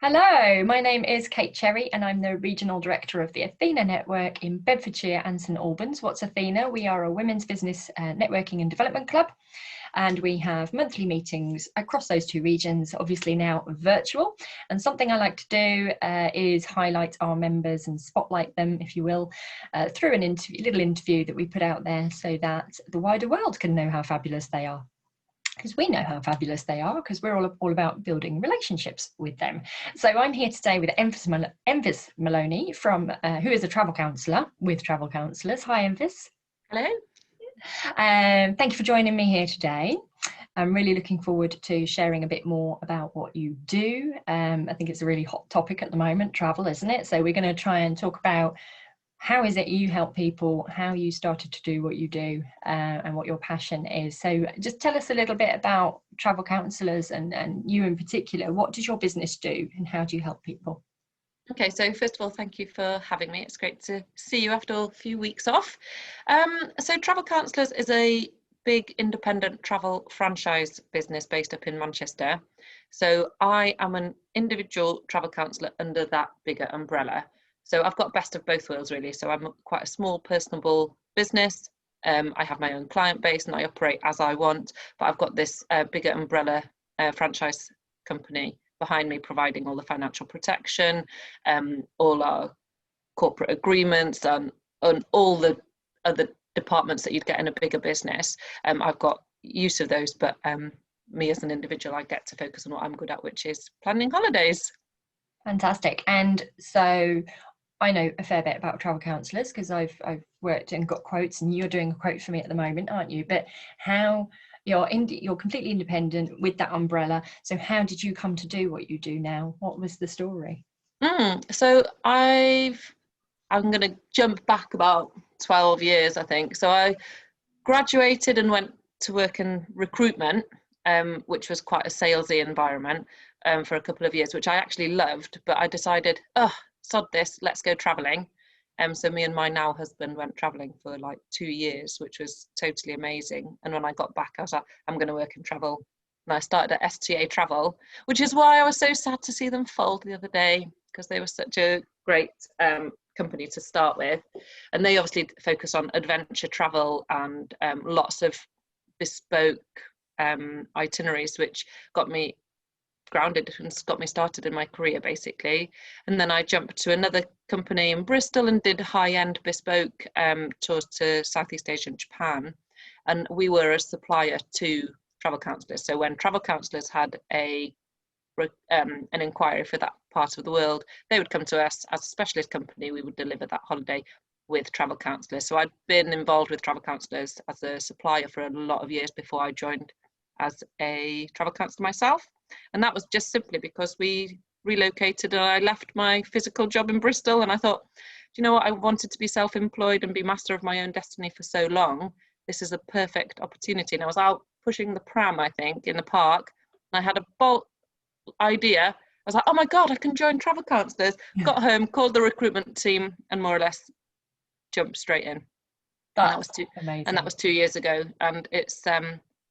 Hello, my name is Kate Cherry and I'm the Regional Director of the Athena Network in Bedfordshire and St Albans. What's Athena? We are a women's business networking and development club, and we have monthly meetings across those two regions, obviously now virtual. And something I like to do is highlight our members and spotlight them, if you will, through an little interview that we put out there so that the wider world can know how fabulous they are. Because we know how fabulous they are, because we're all about building relationships with them. So I'm here today with Enfys Maloney, who is a travel counsellor with Travel Counsellors. Hi, Enfys. Hello. Thank you for joining me here today. I'm really looking forward to sharing a bit more about what you do. I think it's a really hot topic at the moment, travel, isn't it? So we're going to try and talk about how is it you help people, how you started to do what you do, and what your passion is. So just tell us a little bit about Travel Counsellors and you in particular. What does your business do and how do you help people? Okay, so first of all, thank you for having me. It's great to see you after a few weeks off. So Travel Counsellors is a big independent travel franchise business based up in Manchester. So I am an individual travel counsellor under that bigger umbrella. So I've got best of both worlds really. So I'm quite a small personable business. I have my own client base and I operate as I want, but I've got this bigger umbrella franchise company behind me providing all the financial protection, all our corporate agreements and all the other departments that you'd get in a bigger business. I've got use of those, but me as an individual, I get to focus on what I'm good at, which is planning holidays. Fantastic. And so I know a fair bit about Travel Counsellors because I've worked and got quotes, and you're doing a quote for me at the moment, aren't you? But how you're completely independent with that umbrella. So how did you come to do what you do now? What was the story? So I'm going to jump back about 12 years, I think. So I graduated and went to work in recruitment, which was quite a salesy environment for a couple of years, which I actually loved. But I decided, sod this, let's go traveling. So me and my now husband went traveling for like 2 years, which was totally amazing. And when I got back, I was like, I'm going to work in travel. And I started at STA Travel, which is why I was so sad to see them fold the other day, because they were such a great company to start with. And they obviously focus on adventure travel and lots of bespoke itineraries, which got me grounded and got me started in my career basically. And then I jumped to another company in Bristol and did high-end bespoke tours to Southeast Asia and Japan, and we were a supplier to Travel Counsellors. So when Travel Counsellors had an inquiry for that part of the world, they would come to us as a specialist company. We would deliver that holiday with Travel Counsellors. So I'd been involved with Travel Counsellors as a supplier for a lot of years before I joined as a travel counsellor myself. And that was just simply because we relocated and I left my physical job in Bristol, and I thought, do you know what, I wanted to be self-employed and be master of my own destiny for so long. This is a perfect opportunity. And I was out pushing the pram, I think, in the park, and I had a bold idea. I was like, oh my God, I can join Travel Counsellors. Yeah. Got home, called the recruitment team, and more or less jumped straight in. That's amazing. And that was 2 years ago. And it's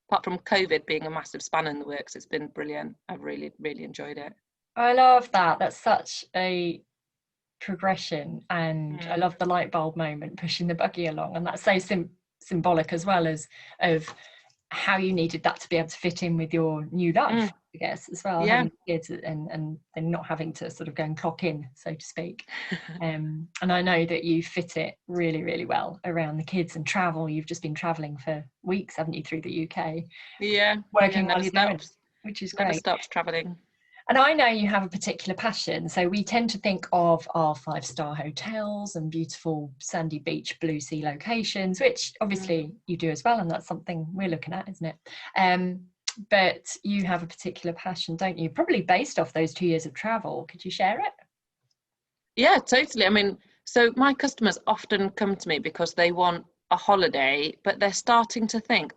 apart from COVID being a massive spanner in the works, it's been brilliant. I've really, really enjoyed it. I love that. That's such a progression, and I love the light bulb moment, pushing the buggy along, and that's so symbolic as well as of how you needed that to be able to fit in with your new life, I guess, as well. Yeah. Having kids and not having to sort of go and clock in, so to speak. And I know that you fit it really, really well around the kids and travel. You've just been traveling for weeks, haven't you, through the UK? Yeah. Working while you're doing it, which is great. Never stopped traveling. And I know you have a particular passion. So we tend to think of our 5-star hotels and beautiful sandy beach, blue sea locations, which obviously you do as well. And that's something we're looking at, isn't it? But you have a particular passion, don't you? Probably based off those 2 years of travel. Could you share it? Yeah, totally. I mean, so my customers often come to me because they want a holiday, but they're starting to think,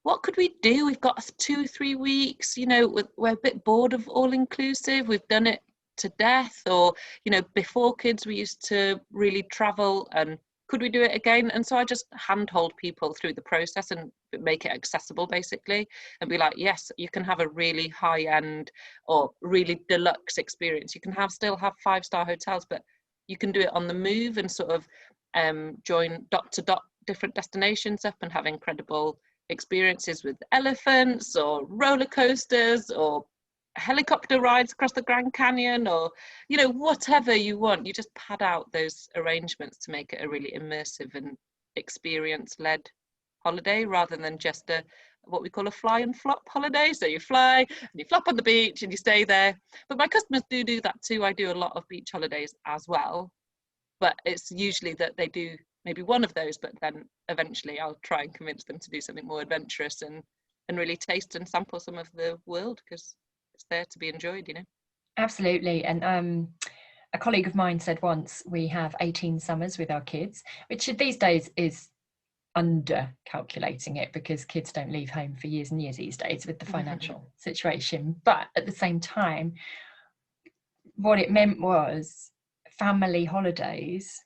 what could we do? We've got 2-3 weeks, we're a bit bored of all inclusive. We've done it to death. Or, before kids, we used to really travel and could we do it again? And so I just handhold people through the process and make it accessible, basically, and be like, yes, you can have a really high end or really deluxe experience. You can still have 5-star hotels, but you can do it on the move and sort of join dot to dot different destinations up and have incredible experiences with elephants or roller coasters or helicopter rides across the Grand Canyon, or whatever you want. You just pad out those arrangements to make it a really immersive and experience-led holiday, rather than just what we call a fly and flop holiday. So you fly and you flop on the beach and you stay there. But my customers do that too. I do a lot of beach holidays as well, but it's usually that they do maybe one of those, but then eventually I'll try and convince them to do something more adventurous and really taste and sample some of the world, because it's there to be enjoyed, Absolutely. And a colleague of mine said once, we have 18 summers with our kids, which these days is under calculating it, because kids don't leave home for years and years these days with the financial situation. But at the same time, what it meant was family holidays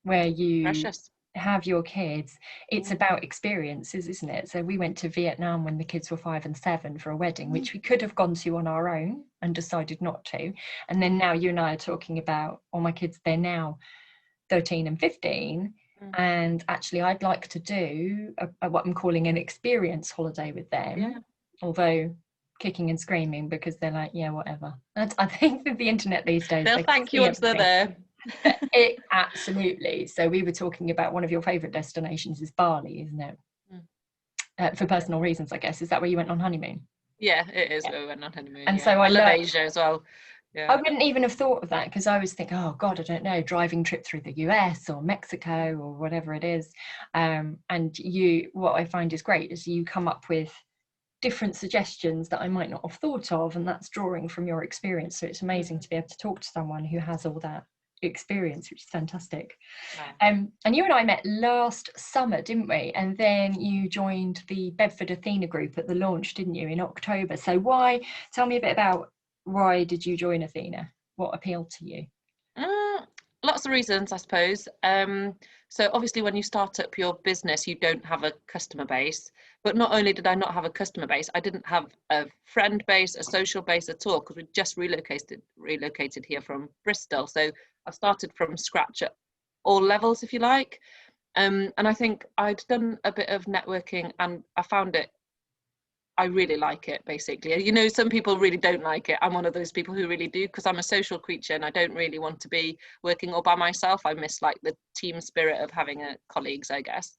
where you Precious. have your kids. It's about experiences, isn't it? So we went to Vietnam when the kids were 5 and 7 for a wedding, which we could have gone to on our own and decided not to. And then now you and I are talking about, my kids, they're now 13 and 15. And actually I'd like to do what I'm calling an experience holiday with them, although kicking and screaming, because they're like, yeah, whatever. I think with the internet these days, they'll thank you once they're there. Absolutely. So we were talking about one of your favourite destinations is Bali, isn't it? For personal reasons, I guess. Is that where you went on honeymoon? Yeah, it is where we went on honeymoon. And so I love Asia as well. Yeah. I wouldn't even have thought of that, because I was thinking, oh God, I don't know, driving trip through the US or Mexico or whatever it is. And what I find is great is you come up with different suggestions that I might not have thought of, and that's drawing from your experience. So it's amazing to be able to talk to someone who has all that experience, which is fantastic. And you and I met last summer, didn't we? And then you joined the Bedford Athena group at the launch, didn't you, in October? So tell me a bit about why did you join Athena? What appealed to you? Lots of reasons, I suppose. So obviously when you start up your business, you don't have a customer base. But not only did I not have a customer base, I didn't have a friend base, a social base at all, because we just relocated here from Bristol. So I started from scratch at all levels, if you like. And I think I'd done a bit of networking and I found I really like it, basically. Some people really don't like it. I'm one of those people who really do, because I'm a social creature and I don't really want to be working all by myself. I miss like the team spirit of having colleagues, I guess.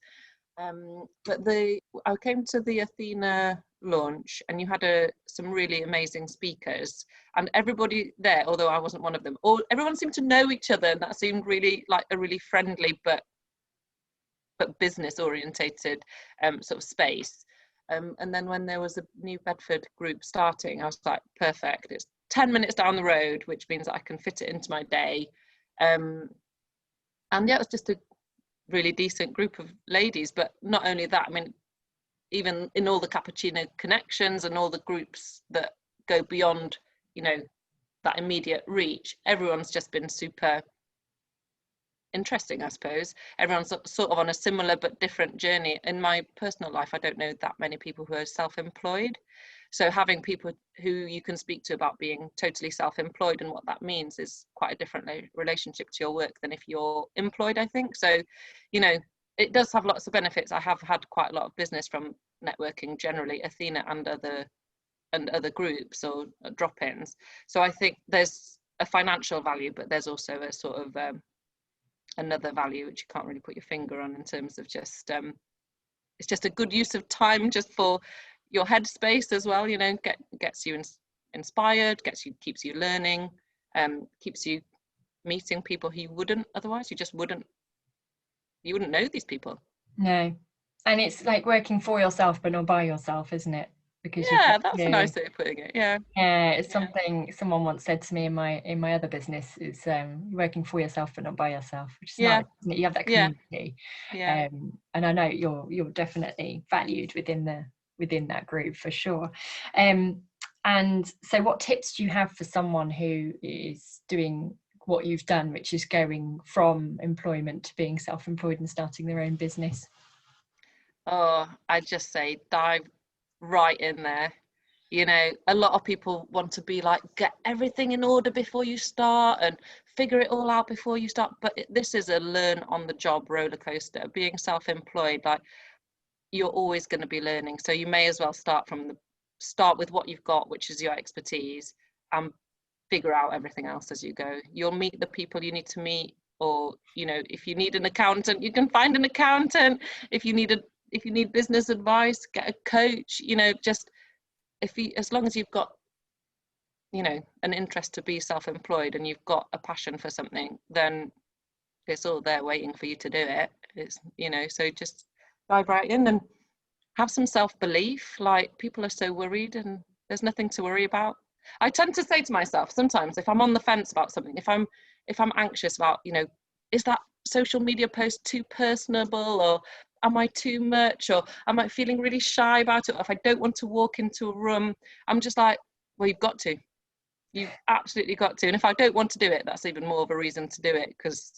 But I came to the Athena launch and you had some really amazing speakers, and everybody there, although I wasn't one of them, everyone seemed to know each other, and that seemed really like a really friendly but business orientated sort of space. And then when there was a new Bedford group starting, I was like, perfect, it's 10 minutes down the road, which means I can fit it into my day. And yeah, it was just a really decent group of ladies. But not only that, I mean, even in all the cappuccino connections and all the groups that go beyond, that immediate reach, everyone's just been super interesting, I suppose. Everyone's sort of on a similar but different journey. In my personal life, I don't know that many people who are self-employed. So having people who you can speak to about being totally self-employed and what that means is quite a different relationship to your work than if you're employed, I think. So, it does have lots of benefits. I have had quite a lot of business from networking generally, Athena and other groups or drop-ins. So I think there's a financial value, but there's also a sort of another value which you can't really put your finger on, in terms of just it's just a good use of time just for your headspace as well. Gets you inspired, keeps you learning, keeps you meeting people who you wouldn't otherwise. You wouldn't know these people. No. And it's like working for yourself but not by yourself, isn't it? Because that's a nice way of putting it. It's something someone once said to me in my other business. It's working for yourself but not by yourself, which is nice, isn't it? You have that community. And I know you're definitely valued within that group for sure. And so what tips do you have for someone who is doing what you've done, which is going from employment to being self-employed and starting their own business? Oh, I just say dive right in there. You know, a lot of people want to be like, get everything in order before you start and figure it all out before you start. But this is a learn on the job roller coaster. Being self-employed, like, you're always going to be learning. So you may as well start with what you've got, which is your expertise, and figure out everything else as you go. You'll meet the people you need to meet, or, you know, if you need an accountant, you can find an accountant. If you need business advice, get a coach. You know, just as long as you've got, you know, an interest to be self-employed and you've got a passion for something, then it's all there waiting for you to do it. It's, you know, so just dive right in and have some self-belief. Like, people are so worried and there's nothing to worry about. I tend to say to myself sometimes, if I'm on the fence about something, if I'm anxious about, you know, is that social media post too personable, or am I too much, or am I feeling really shy about it, or if I don't want to walk into a room, I'm just like, well, you've absolutely got to. And if I don't want to do it, that's even more of a reason to do it, because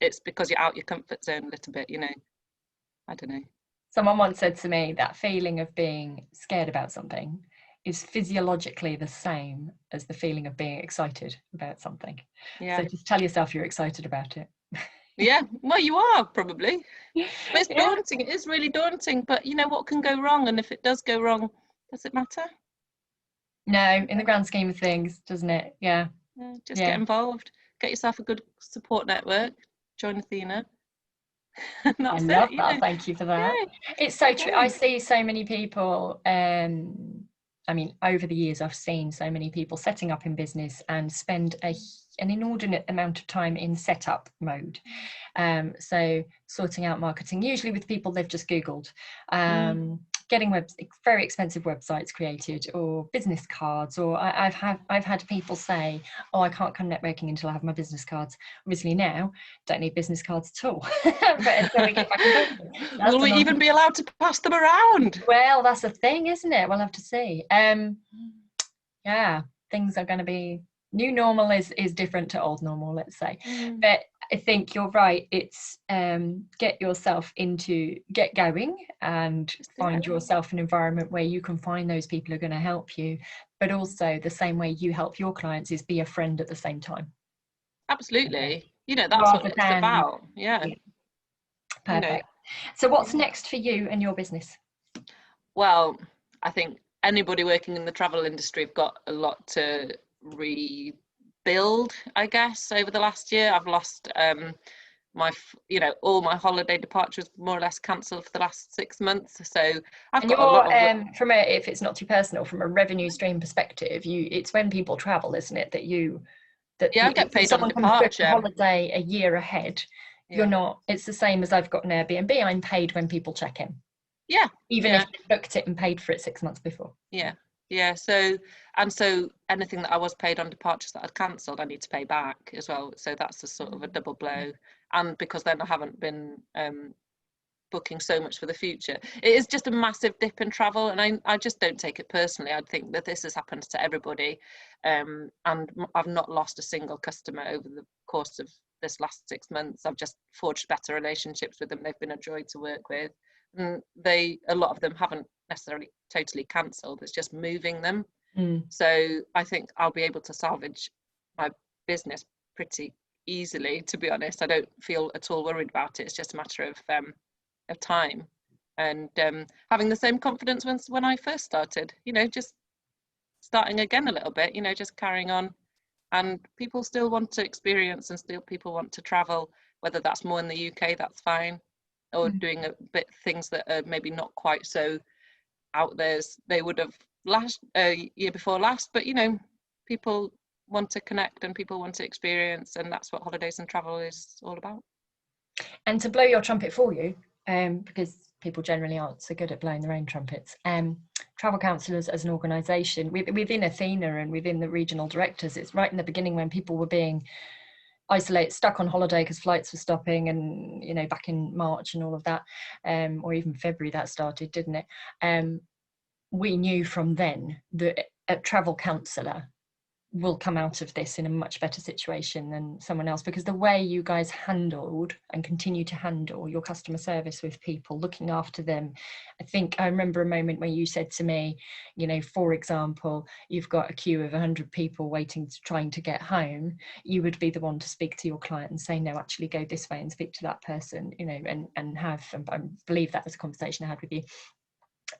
it's because you're out your comfort zone a little bit, you know. I don't know. Someone once said to me that feeling of being scared about something is physiologically the same as the feeling of being excited about something. Yeah. So just tell yourself you're excited about it. Yeah, well, you are probably. But it's Yeah. daunting. It is really daunting. But you know what can go wrong? And if it does go wrong, does it matter? No, in the grand scheme of things, doesn't it? Yeah. Just get involved. Get yourself a good support network. Join Athena. And I that's love it, you that. know. Thank you for that. Yeah, It's so true. I see so many people, I mean, over the years, I've seen so many people setting up in business and spend an inordinate amount of time in setup mode. So sorting out marketing, usually with people they've just Googled, getting very expensive websites created, or business cards, or I've had people say, oh, I can't come networking until I have my business cards. Obviously now, don't need business cards at all. But until we get back in person, will we even be allowed to pass them around? well, that's the thing, isn't it? We'll have to see. Yeah, things are going to be, new normal is different to old normal, let's say. But I think you're right. It's get going and find yourself an environment where you can find those people who are going to help you, but also the same way you help your clients is be a friend at the same time. Absolutely. You know, that's what it's about. Yeah. Perfect. You know. So what's next for you and your business? Well, I think anybody working in the travel industry have got a lot to rebuild, I guess. Over the last year, I've lost all my holiday departures more or less cancelled for the last 6 months. So I've got a lot of if it's not too personal, from a revenue stream perspective, it's when people travel, isn't it, I get paid on departure. Holiday a year ahead. You're not. It's the same as I've got an Airbnb. I'm paid when people check in. Yeah. Even if they booked it and paid for it 6 months before. Yeah. Yeah. So anything that I was paid on departures that I'd cancelled, I need to pay back as well. So that's a sort of a double blow. And because then I haven't been booking so much for the future, it is just a massive dip in travel, and I just don't take it personally. I think that this has happened to everybody, and I've not lost a single customer over the course of this last 6 months. I've just forged better relationships with them. They've been a joy to work with, and a lot of them haven't necessarily totally cancelled. It's just moving them. So I think I'll be able to salvage my business pretty easily, to be honest. I don't feel at all worried about it. It's just a matter of time, and having the same confidence when I first started, you know, just starting again a little bit, you know, just carrying on. And people still want to experience, and still people want to travel, whether that's more in the UK, that's fine, or doing a bit things that are maybe not quite so out there as they would have year before last. But you know, people want to connect and people want to experience, and that's what holidays and travel is all about. And to blow your trumpet for you, because people generally aren't so good at blowing their own trumpets, Travel Counsellors as an organisation, within Athena and within the regional directors, it's right in the beginning when people were being isolated, stuck on holiday because flights were stopping, and you know, back in March and all of that, or even February that started, didn't it? We knew from then that a travel counsellor will come out of this in a much better situation than someone else, because the way you guys handled and continue to handle your customer service with people, looking after them. I think I remember a moment where you said to me, you know, for example, you've got a queue of 100 people waiting, trying to get home. You would be the one to speak to your client and say, no, actually go this way and speak to that person, you know, and I believe that was a conversation I had with you.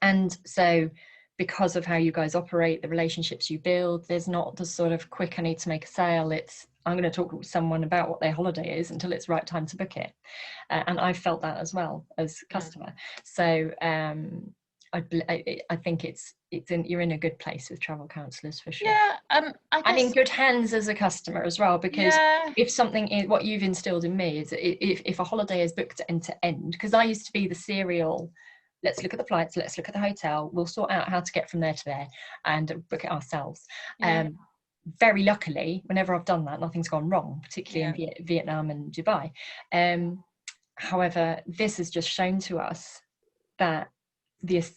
And so, because of how you guys operate, the relationships you build, there's not the sort of quick, I need to make a sale. It's, I'm going to talk with someone about what their holiday is until it's right time to book it. And I felt that as well as a customer. So I think you're in a good place with travel counsellors for sure. Yeah, I guess, and in good hands as a customer as well, because if something is what you've instilled in me is if a holiday is booked end to end, because I used to be the serial, let's look at the flights, let's look at the hotel, we'll sort out how to get from there to there and book it ourselves. Very luckily, whenever I've done that, nothing's gone wrong, particularly in Vietnam and Dubai. However, this has just shown to us that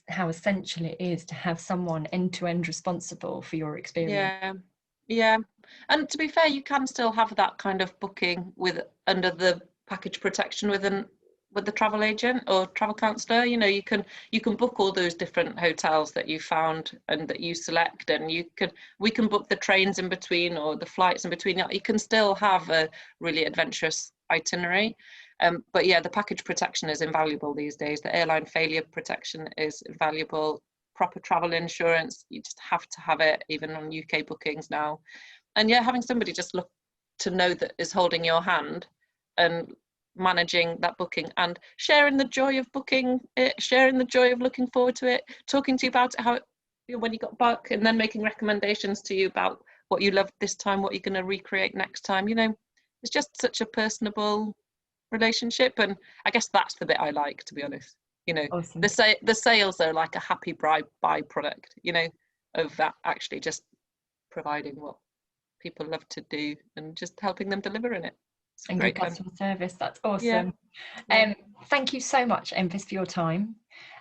how essential it is to have someone end-to-end responsible for your experience. Yeah, and to be fair, you can still have that kind of booking under the package protection with the travel agent or travel counsellor. You know, you can book all those different hotels that you found and that you select, and we can book the trains in between or the flights in between. You can still have a really adventurous itinerary. But yeah, the package protection is invaluable these days. The airline failure protection is invaluable. Proper travel insurance, you just have to have it, even on UK bookings now. And yeah, having somebody just look to know that is holding your hand and managing that booking and sharing the joy of booking it, sharing the joy of looking forward to it, talking to you about it, how when you got back, and then making recommendations to you about what you loved this time, what you're going to recreate next time. You know, it's just such a personable relationship, and I guess that's the bit I like, to be honest. You know, awesome. The sales are like a happy byproduct, you know, of that actually just providing what people love to do and just helping them deliver in it. It's and great good customer service. That's awesome. Thank you so much, Enfys, for your time.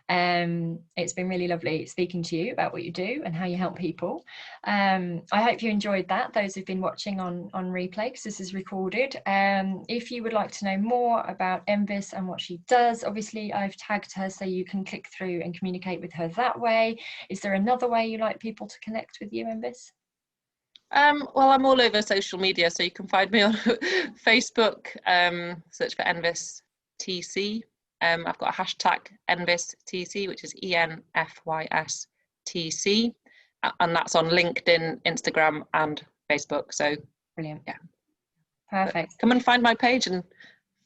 It's been really lovely speaking to you about what you do and how you help people. I hope you enjoyed that, those who've been watching on replay, because this is recorded. If you would like to know more about Enfys and what she does, obviously I've tagged her so you can click through and communicate with her that way. Is there another way you like people to connect with you, Enfys? Well, I'm all over social media, so you can find me on Facebook, search for Enfys TC. I've got a hashtag Enfys TC, which is ENFYS TC, and that's on LinkedIn, Instagram, and Facebook. So brilliant. Yeah, perfect. But come and find my page and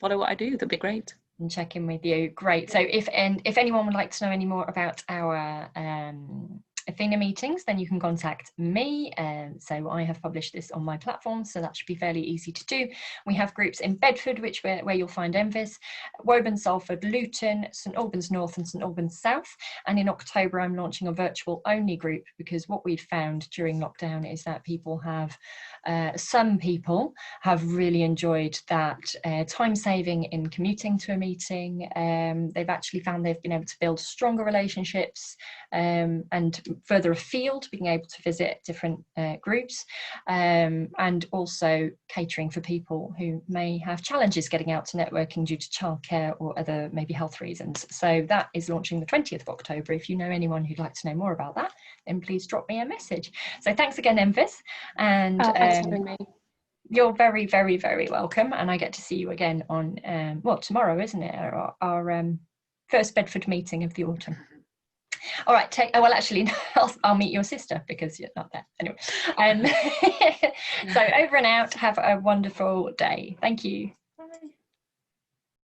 follow what I do. That'd be great. And check in with you. Great. So if anyone would like to know any more about our Athena meetings, then you can contact me. So I have published this on my platform, so that should be fairly easy to do. We have groups in Bedford, where you'll find Enfys, Woburn, Salford, Luton, St Albans North and St Albans South. And in October, I'm launching a virtual only group, because what we've found during lockdown is that some people have really enjoyed that time saving in commuting to a meeting. They've actually found they've been able to build stronger relationships and further afield, being able to visit different groups, and also catering for people who may have challenges getting out to networking due to childcare or other maybe health reasons. So that is launching the 20th of October. If you know anyone who'd like to know more about that, then please drop me a message. So thanks again, Enfys, and thanks for having me. You're very, very, very welcome, and I get to see you again on tomorrow, isn't it, our first Bedford meeting of the autumn. All right, well, actually, I'll meet your sister because you're not there. Anyway, so over and out. Have a wonderful day. Thank you.